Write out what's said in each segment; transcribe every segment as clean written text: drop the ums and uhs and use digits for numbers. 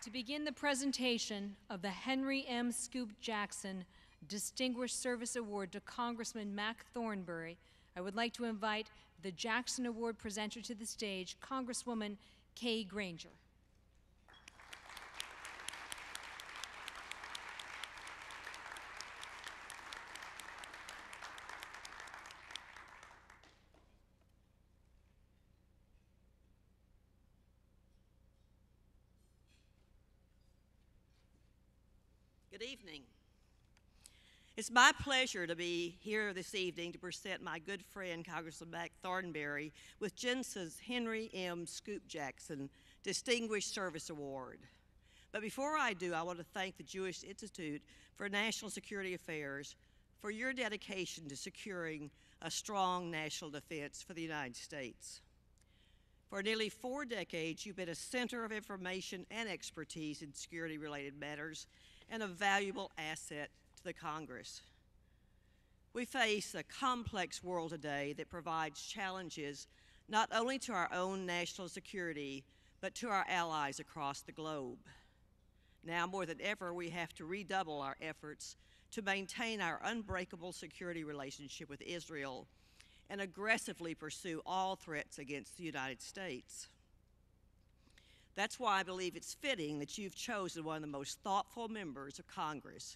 To begin the presentation of the Henry M. Scoop Jackson Distinguished Service Award to Congressman Mac Thornberry, I would like to invite the Jackson Award presenter to the stage, Congresswoman Kay Granger. Good evening. It's my pleasure to be here this evening to present my good friend, Congressman Mac Thornberry, with JINSA's Henry M. Scoop Jackson Distinguished Service Award. But before I do, I want to thank the Jewish Institute for National Security Affairs for your dedication to securing a strong national defense for the United States. For nearly 4 decades, you've been a center of information and expertise in security-related matters and a valuable asset to the Congress. We face a complex world today that provides challenges not only to our own national security, but to our allies across the globe. Now more than ever, we have to redouble our efforts to maintain our unbreakable security relationship with Israel and aggressively pursue all threats against the United States. That's why I believe it's fitting that you've chosen one of the most thoughtful members of Congress,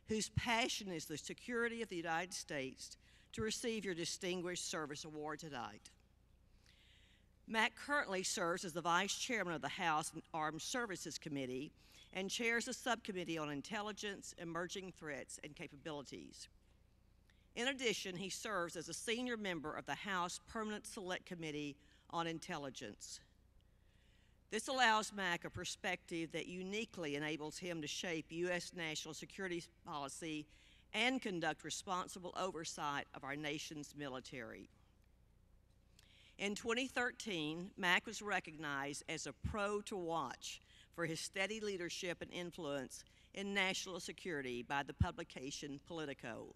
whose passion is the security of the United States, to receive your Distinguished Service Award tonight. Mac currently serves as the Vice Chairman of the House Armed Services Committee and chairs the Subcommittee on Intelligence, Emerging Threats, and Capabilities. In addition, he serves as a senior member of the House Permanent Select Committee on Intelligence. This allows Mac a perspective that uniquely enables him to shape U.S. national security policy and conduct responsible oversight of our nation's military. In 2013, Mac was recognized as a pro to watch for his steady leadership and influence in national security by the publication Politico.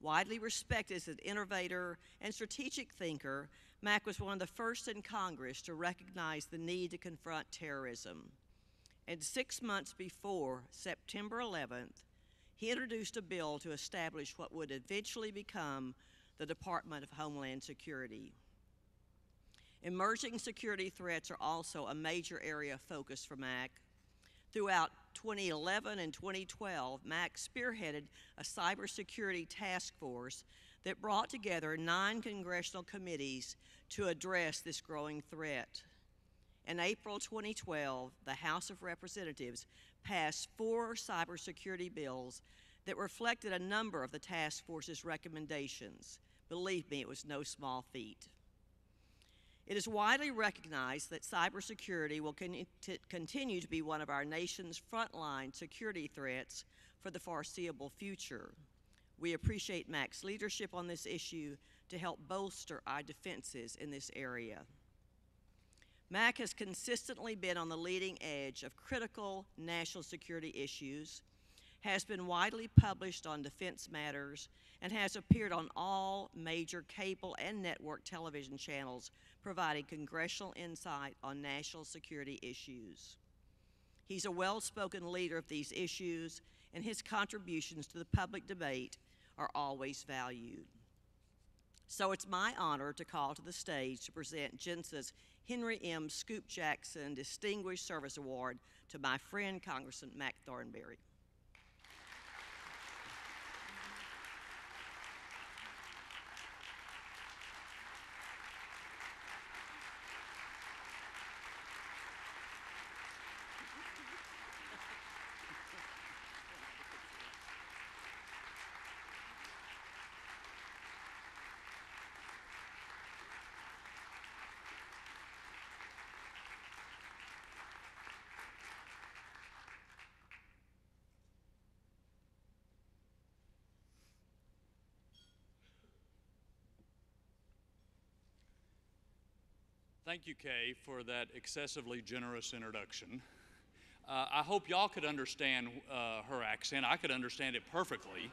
Widely respected as an innovator and strategic thinker, Mac was one of the first in Congress to recognize the need to confront terrorism. And 6 months before September 11th, he introduced a bill to establish what would eventually become the Department of Homeland Security. Emerging security threats are also a major area of focus for Mac. Throughout 2011 and 2012, Mac spearheaded a cybersecurity task force that brought together 9 congressional committees to address this growing threat. In April 2012, the House of Representatives passed 4 cybersecurity bills that reflected a number of the task force's recommendations. Believe me, it was no small feat. It is widely recognized that cybersecurity will continue to be one of our nation's frontline security threats for the foreseeable future. We appreciate Mac's leadership on this issue to help bolster our defenses in this area. Mac has consistently been on the leading edge of critical national security issues, has been widely published on defense matters, and has appeared on all major cable and network television channels providing congressional insight on national security issues. He's a well-spoken leader of these issues, and his contributions to the public debate are always valued. So it's my honor to call to the stage to present JINSA's Henry M. Scoop Jackson Distinguished Service Award to my friend, Congressman Mac Thornberry. Thank you, Kay, for that excessively generous introduction. I hope y'all could understand her accent. I could understand it perfectly.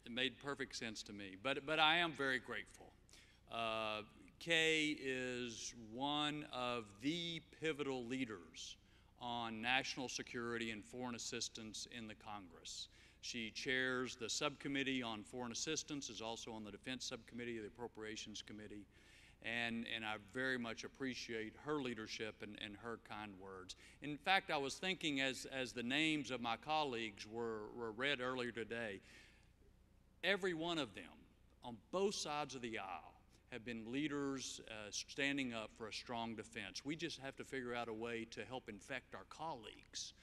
It made perfect sense to me, but I am very grateful. Kay is one of the pivotal leaders on national security and foreign assistance in the Congress. She chairs the subcommittee on foreign assistance, is also on the defense subcommittee, the appropriations committee, and I very much appreciate her leadership and her kind words. In fact, I was thinking as the names of my colleagues were read earlier today, every one of them on both sides of the aisle have been leaders standing up for a strong defense. We just have to figure out a way to help infect our colleagues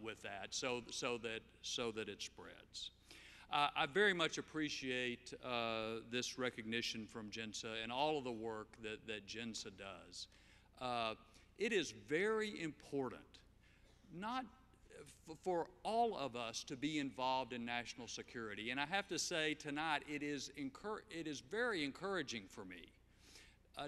with that so that it spreads. I very much appreciate this recognition from JINSA and all of the work that JINSA does. It is very important, not for all of us to be involved in national security. And I have to say tonight, it is very encouraging for me,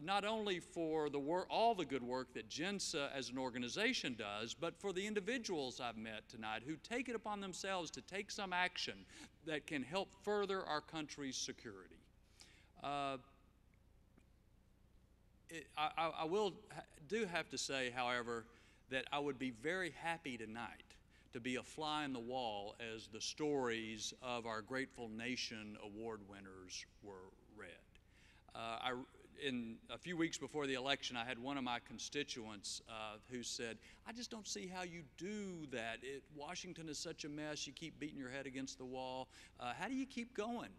not only for all the good work that JINSA as an organization does, but for the individuals I've met tonight who take it upon themselves to take some action that can help further our country's security. I do have to say, however, that I would be very happy tonight to be a fly in the wall as the stories of our Grateful Nation award winners were read. In a few weeks before the election, I had one of my constituents who said, "I just don't see how you do that. Washington is such a mess. You keep beating your head against the wall. How do you keep going?"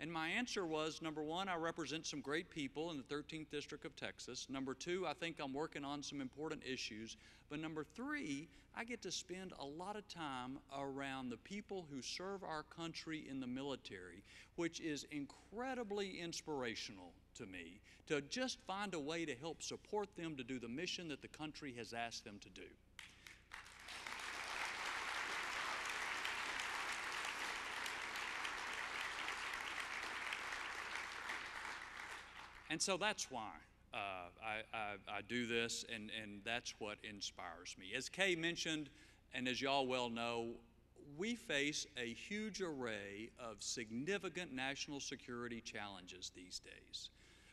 And my answer was, number one, I represent some great people in the 13th District of Texas. Number two, I think I'm working on some important issues. But number three, I get to spend a lot of time around the people who serve our country in the military, which is incredibly inspirational to me, to just find a way to help support them to do the mission that the country has asked them to do. And so that's why I do this, and that's what inspires me. As Kay mentioned, and as y'all well know, we face a huge array of significant national security challenges these days.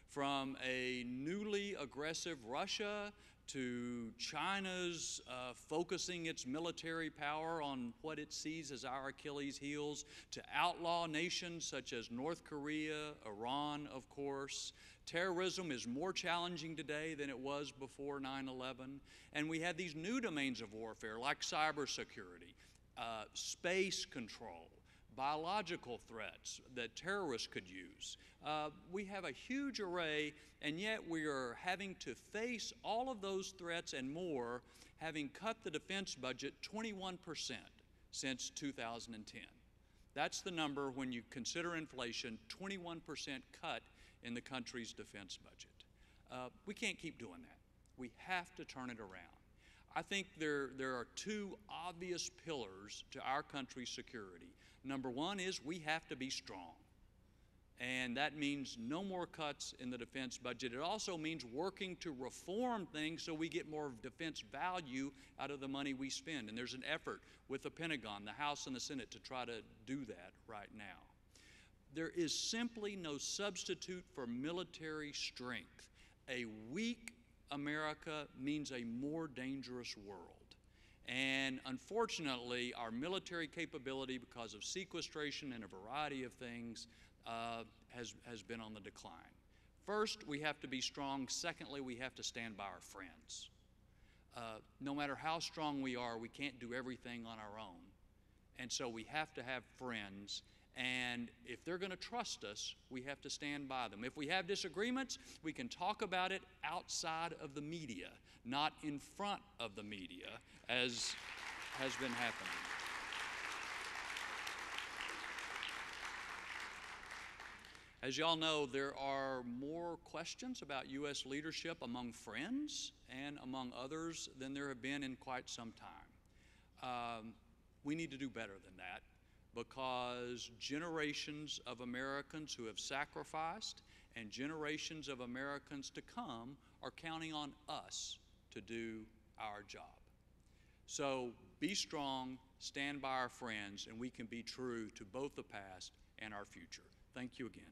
From a newly aggressive Russia to China's focusing its military power on what it sees as our Achilles heels, to outlaw nations such as North Korea, Iran, of course. Terrorism is more challenging today than it was before 9/11. And we have these new domains of warfare like cybersecurity, space control, biological threats that terrorists could use. We have a huge array, and yet we are having to face all of those threats and more, having cut the defense budget 21% since 2010. That's the number when you consider inflation, 21% cut in the country's defense budget. We can't keep doing that. We have to turn it around. I think there are two obvious pillars to our country's security. Number one is we have to be strong. And that means no more cuts in the defense budget. It also means working to reform things so we get more defense value out of the money we spend. And there's an effort with the Pentagon, the House and the Senate to try to do that right now. There is simply no substitute for military strength. A weak America means a more dangerous world. And unfortunately, our military capability, because of sequestration and a variety of things, has been on the decline. First, we have to be strong. Secondly, we have to stand by our friends. No matter how strong we are, we can't do everything on our own. And so we have to have friends. And if they're going to trust us, we have to stand by them. If we have disagreements, we can talk about it outside of the media, not in front of the media, as has been happening. As y'all know, there are more questions about U.S. leadership among friends and among others than there have been in quite some time. We need to do better than that, because generations of Americans who have sacrificed and generations of Americans to come are counting on us to do our job. So be strong, stand by our friends, and we can be true to both the past and our future. Thank you again.